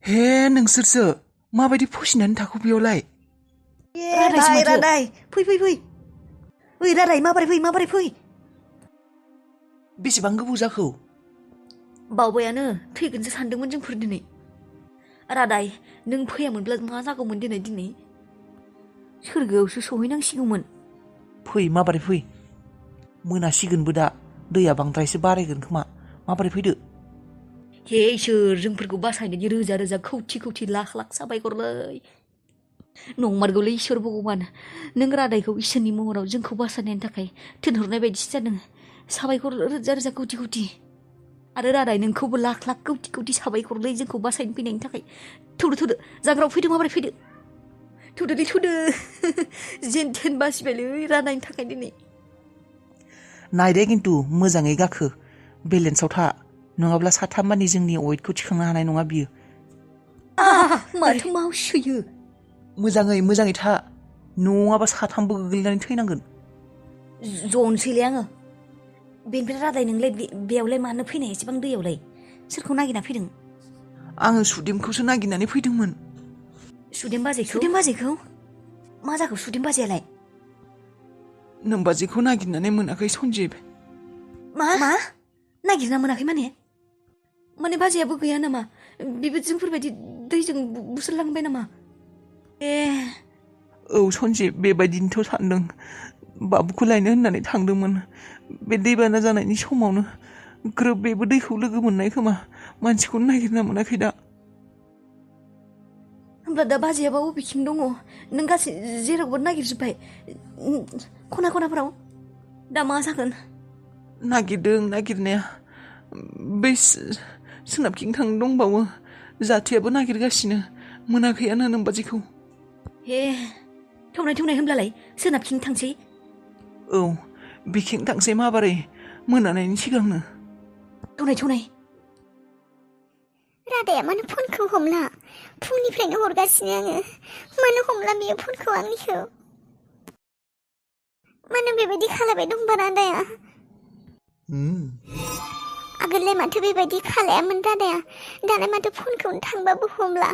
हे नोंसोरसो माबायदि फसिनानै थाखो बेयावलाय? रादाय फै ओइ रादाय माबोरै फै बेसेबां गोबाव जाखो? बावबायानो थैगोनसो सानदोंमोन जोंफोर दिनै। रादाय नों फैयामोनब्ला मा जागौमोन दिनै सोरगोआवसो सहैनांसिगौमोन। फै माबोरै फै मोनासिगोनबो दा दैया बांद्रायसो बारायगोन खोमा माबोरै फैदो। हे इसोर जोंफोरखौ बासायनायनि रोजा रोजा खौथि लाख साबायखरलै। नंमारगौलै इसोर भगबान नों रादायखौ इसोरनि महराव जोंखौ बासायनायनि थाखाय थिनहरनाय बायदिसो जादों। साबायखर रोजा रोजा खौथि आरो रादाय नोंखौबो लाख खौथि साबायखरलै जोंखौ बासायनो फैनायनि थाखाय। थौदो जाग्रायाव फैदो माबोरै फैदो थौदो जेन थेन बासिबायलै रादायनि थाखाय दिनै। नायदे खिन्थु मोजाङै गाखो बेलेन्सआव था नङाब्ला साथामानि जोंनि वेटखौ थिखांनो हानाय नङा बियो। माथो मावसोयो। मोजाङै था नङाबा साथामबो गोग्लैनानै थैनांगोन। जनोसैलै आङो। बेनिफ्राय रादाय नोंलाय बेयावलाय मानो फैनाय एसेबां दैयावलाय? सोरखौ नागिरना फैदों? आङो सुदेमखौसो नागिरनानै फैदोंमोन। सुदेम बाजैखौ? मा जाखो सुदेम बाजैयालाय? नोमबाजैखौ नागिरनानै मोनाखै सन्जिब। मा? नागिरना मोनाखै माने बाजैयाबो गैया नामा? बेबो जोंफोरबायदि दैजों बुसोरलांबाय नामा? औ सन्जिब बेबायदिनोथ' सानदों। बाबुखौ लायनो होननानै थांदोंमोन। बे दैबाना जानायनि समावनो ग्रोब बेबो दैखौ लोगो मोननाय खोमा। मानसिखौनो नागिरना मोनाखै दा। होमब्ला दा बाजैयाबा बबेथिं दङ? नों गासै जेरावबो नागिरजोब्बाय खनाफोराव? दा मा जागोन? नागिरदों नागिरनाया बै सोनाबथिं थांनो दंबावो। जाथियाबो नागिरगासिनो मोनाखैयानो नोमबाजैखौ। हे थौनाय होनब्लालाय सोनाबथिं थांसै। औ बेथिं थांसै माबारै मोनानायनि सिगांनो। थौनाय रादाया मानो फनखौ हमला? फुंनिफ्रायनो हरगासिनो आङो। मानो हमला बियो फनखौ आंनिखौ? मानो बेबायदि खालायबाय दंबा रादाया? आगोललाय माथो बेबायदि खालायामोन रादाया। दालाय माथो फनखौनो थांबाबो हमला।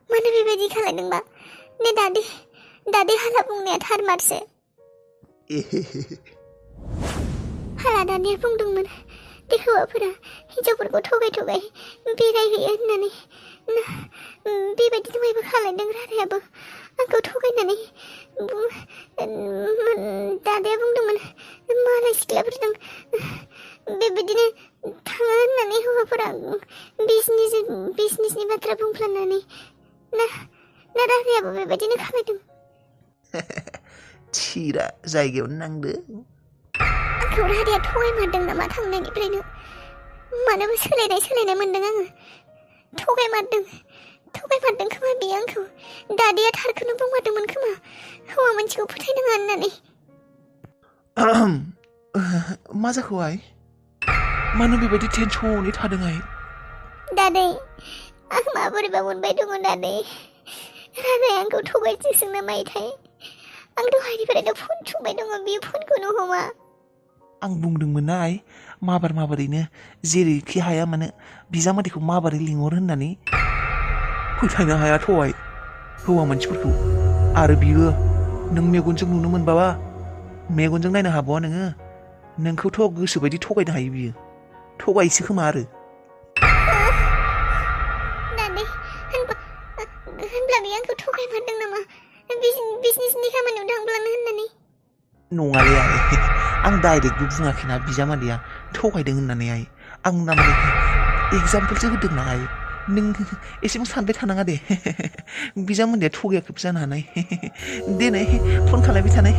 मानो बेबायदि खालायदोंबा? ने दादि हाला बुंनाया थार मारसो। हाला दानिया बुंदोंमोन दे हौवाफोरा हिनजावफोरखौ थगाय बेरायहैयो होननानै। बेबायदि दहायबो खालायदों रादायाबो आंखौ थगायनानै। दादाया बुंदोंमोन मालाय सिख्लाफोरजों बेबायदिनो थाङो होननानै हौवाफोरा बिजनेसनि बाथ्रा बुंफ्लांनानै। ना रादायाबो बेबायदिनो खालायदों। थिरा जायगायावनो नांदो। आंखौ रादाया थगायमारदों नामा थांनायनिफ्रायनो? मानोबा सोलायनाय मोनदों आङो। थगायमारदों खोमा बियो आंखौ। दादाया थारखौनो बुंमारदोंमोन खोमा हौवा मानसिखौ फोथायनाङा होननानै। मा जाखो आइ? मानो बेबायदि टेनसनै थादों आइ? दादै आं माबोरैबा मोनबाय दङ दादै। रादाया आंखौ थगायजोबदों ना मायोथाय? आं दहायनिफ्रायनो फन थुबाय दङ बियो फनखौनो हमा। आं बुंदोंमोन ना आइ माबारैनो जेरैखि हाया मानो बिजामादैखौ माबारै लिंहर होननानै। फोथायनो हायाथ' आइ हौवा मानसिफोरखौ। आरो बियो नों मेगनजों नुनो मोनबावा मेगनजों नायनो हाबावा नोङो? नोंखौथ' गोसोबायदि थगायनो हायो बियो। थगायसो खोमा आरो। दादै होनब्ला बियो आंखौ थगायमारदों नामा? बिजनेसनि खामानियाव थांब्लानो होननानै। नङालै आइ आं डाइरेक्टबो बुङाखैना बिजामादैया थगायदों होननानै आइ। आं माने एगजामपोलसो होदोंना आइ। नों एसेबां सानबाय थानाङा दे। बिजामादैया थगायाखैबो जानो हानाय। देनाय फन खालायबाय थानाय।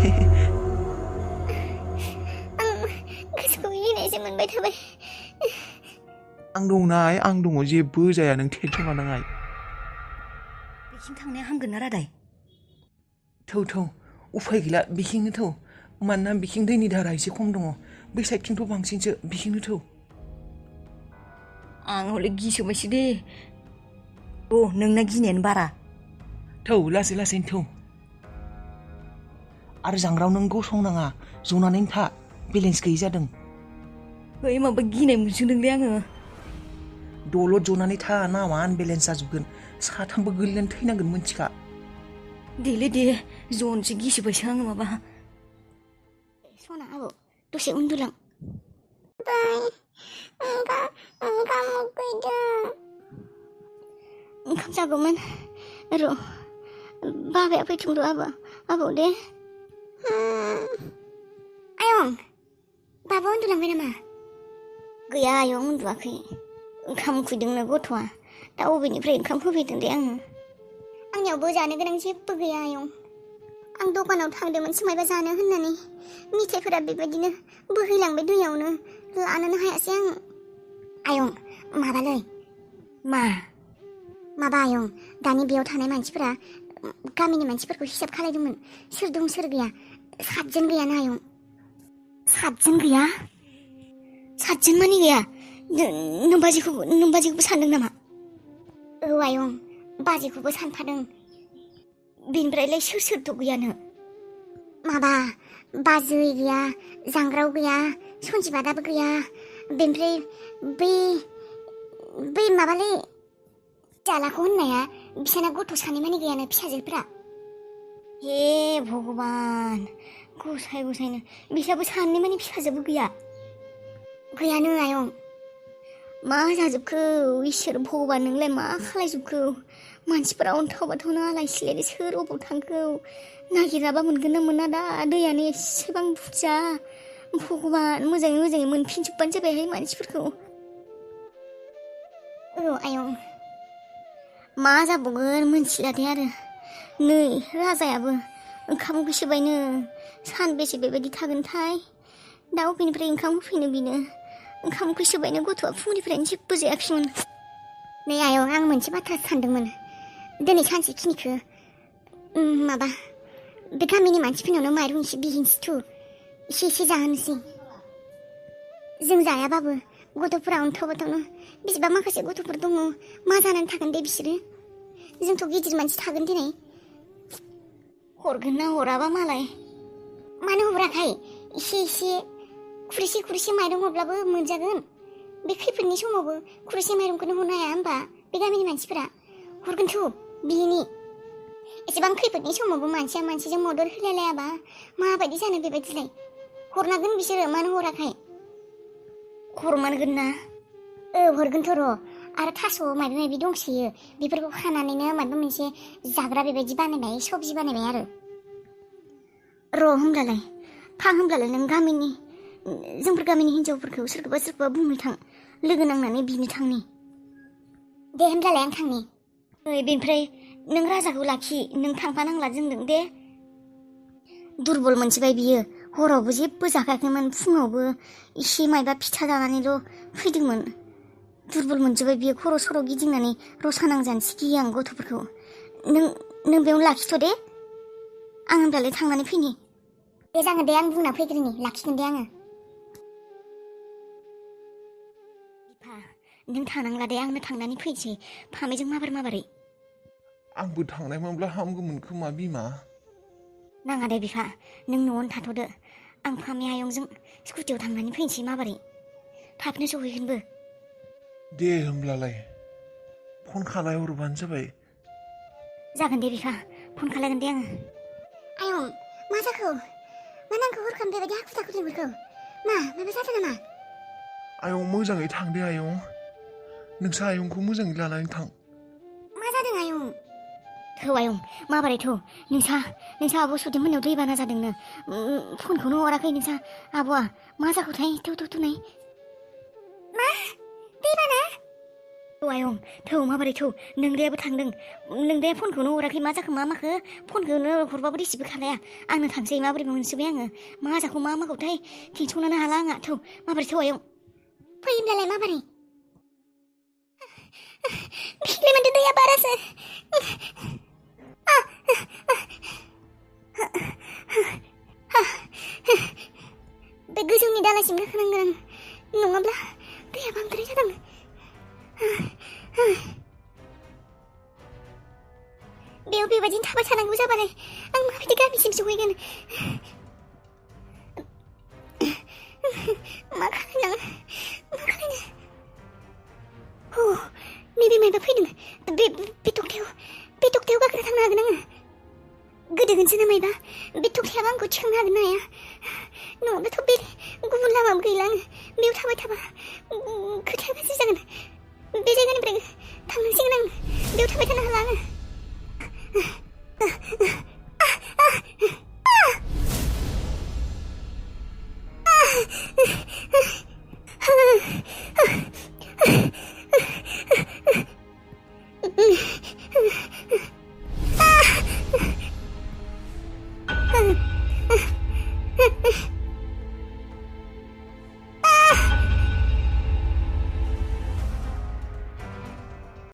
आं गोसोखौ गिनायसो मोनबाय थाबाय। आं दंना आइ आं दङ जेबो जाया नों टेनसन लानाङा आइ। बेथिं थांनाया हामगोन ना रादाय? थौ उफाय गैला बिथिंनो थौ। मानोना बिथिं दैनि दाहारा एसे खम दङ। बै साइडथिंथ' बांसिनसो बिथिंनो थौ। आं हले गिसोबायसो दे। नोंना गिनायानो बारा। थौ लासैनो थौ। आरो जांग्रायाव नों गसंनाङा जनानै था बेलेन्स गैयि जादों। माबा गिनाय मोनसोदोंलै आङो। दलद जनानै था नावा आनबेलेन्स जाजोबगोन। साथामबो गोलैनानै थैनांगोन मोनथिखा देलै दे जनसो गिसोबायसो आङो माबा सना आबौ दसे उन्दुलां ओंखाम उखैदों ओंखाम जागौमोन र' बाबाया फैथों र' आबौ दे आयं बाबा उन्दुलांबाय नामा गैया आयं उन्दुवाखै ओंखाम उखैदोंनो गथ'आ दा अबेनिफ्राय ओंखाम होफैदों दे आङो आंनियावबो जानो गोनां जेबो गैया आयं आं दखानाव थांदोंमोन मायबा जानो होननानै मिथाइफोरा बेबायदिनो बोहैलांबाय दैयावनो लानोनो हायासै आं आयं माबालै माबा आयं दानि बेयाव थानाय मानसिफोरा गामिनि मानसिफोरखौ हिसाब खालायदोंमोन सोर दं सोर गैया 7 जन गैयाना आयं 7 जन गैया 7 जन मानि गैया नों बाजैखौबो सानदों नामा औ आयं बाजैखौबो सानफादों बिनिफ्रायलाय सोरथ' गैयानो माबा बाजै गैया जांग्राव गैया सन्जिबादाबो गैया बेनिफ्राय बै माबालै जालाखौ होननाया बिसाना गथ' सानै मानि गैयानो फिसाजोफ्रा हे भगबान गसायनो बिसाबो सानै मानि फिसाजोबो गैयानो आयं मा जाजोबखो इसोर भगबान नोंलाय मा खालायजोबखो मानसिफोरा अन्थाव बाथावनो आलाय सिलाय सोर अबाव थांखो नागिराबा मोनगोन ना मोना दा दैयानो एसेबां बुरजा भगबान मोजाङै मोनफिनजोबबानो जाबायहाय मानसिफोरखौ औ आयं मा जाबावगोन मोनथिला दे आरो नै राजायाबो ओंखाम उखैसोबायनो सानबेसे बेबायदि थागोनथाय दा अबेनिफ्राय ओंखाम होफैनो बिनो ओंखाम उखैसोबायनो गथ'आ फुंनिफ्रायनो जेबो जायाखैमोन नै आयं आं मोनसे बाथ्रा सानदोंमोन दिनै सानसेखिनिखौ माबा बे गामिनि मानसिफोरनावनो माइरं एसे बिहैनोसैथ' एसे जाहोनोसै जों जायाबाबो गथ'फोरा अन्थाव बाथावनो बेसेबा माखासे गथ'फोर दङ मा जानानै थागोन दे बिसोरो जोंथ' गिदिर मानसि थागोन दिनै हरगोन ना हराबा मालाय मानो हराखै एसे खुरैसे माइरं हरब्लाबो मोनजागोन बे खैफोदनि समावबो खुरैसे माइरंखौनो हरनो हाया होमबा बे गामिनि मानसिफोरा हरगोनथ' बिनि एसेबां खैफोदनि समावबो मानसिया मानसिजों मदद होलायलायाबा माबायदि जानो बेबायदिलाय हरनांगोन बिसोरो मानो हराखै हरमारगोन ना हरगोनथ' र' आरो थास' माबा दंसोयो बेफोरखौ खानानैनो माबा मोनसे जाग्रा बेबायदि बानायबाय सबजि बानायबाय आरो र' होमब्लालाय नों जोंफोर गामिनि हिन्जावफोरखौ सोरखौबा बुंनो थां लोगो नांनानै बिनो थांनि दे होमब्लालाय आं थांनि बेनिफ्राय नों राजाखौ लाखि नों थांफानांला जोंजों दे दुरबल मोनथिबाय बियो हरावबो जेबो जाखायाखैमोन फुङावबो एसे मायबा फिथा जानानैल' फैदोंमोन दुरबल मोनजोब्बाय बियो खर' सर' गिदिंनानै रसा नांजानोसो गियो आं गथ'फोरखौ नों बेयावनो लाखिथ' दे आं होमब्लालाय थांनानै फैनि दे जागोन दे आं बुंना फैग्रोनि लाखिगोन दे आङो बिफा नों थांनांला दे आंनो थांनानै फैसै फामेजों माबोरै आंबो थांनायमोनब्ला हामगौमोन खोमा बिमा नाङा दे बिफा नों न'आवनो थाथ'दो आं फामे आयंजों स्कुटियाव थांनानै फैनोसै माबोरै थाबनो सहैगोनबो दे होमब्लालाय फन खालायहरबानो जाबाय जागोन दे बिफा फन खालायगोन दे आङो आयं मा जाखो मा नांखौ हरखाब बेबायदि हाखु दाखु लिंहरखो माबा जादों नामा आयं मोजाङै थां दे आयं नोंसो आयंखौ मोजाङै लानानै थां मा जादों आयं थौ आयं माबोरैथौ नोंसा आब' सुदेम मोननाव दैबाना जादोंनो फनखौनो हराखै नोंसा आब'आ मा जाखोथाय थौ नाय मा दैबाना थौ आयं थौ माबोरैथौ नोंदायाबो थांदों नोंदाया फनखौनो हराखै मा जाखो मा माखो फनखौनो हरबाबो रिसिभबो खालाया आंनो थांसै माबोरै मोनसोबाय आङो मा जाखो मा माखौथाय टेनसनानो हाला आंहा थौ माबोरै थौ आयं फैयोब्लालाय माबोरै बिलाय माथो दैया बारासो बे गोजौनि दालायसिम गाखोनांगोन नङाब्ला दैया बांद्राय जादों बेयाव बेबायदिनो थाबाय थानांगौ जाबालाय आं माबायदि गामिसिम सहैगोन मा खालायनो नैबे मायबा फैदों बे दखथायाव गोदोगोनसो नामायबा बे थख्लायाबो आंखौ थिखांनो हागोन ना हाया नङाबाथ' बे गुबुन लामाबो गैला आङो बेयाव थाबाय थाबा खोथाया गाज्रि जागोन बे जायगानिफ्राय थांनांसिगोन आं बेयाव थाबाय थानो हाला आङो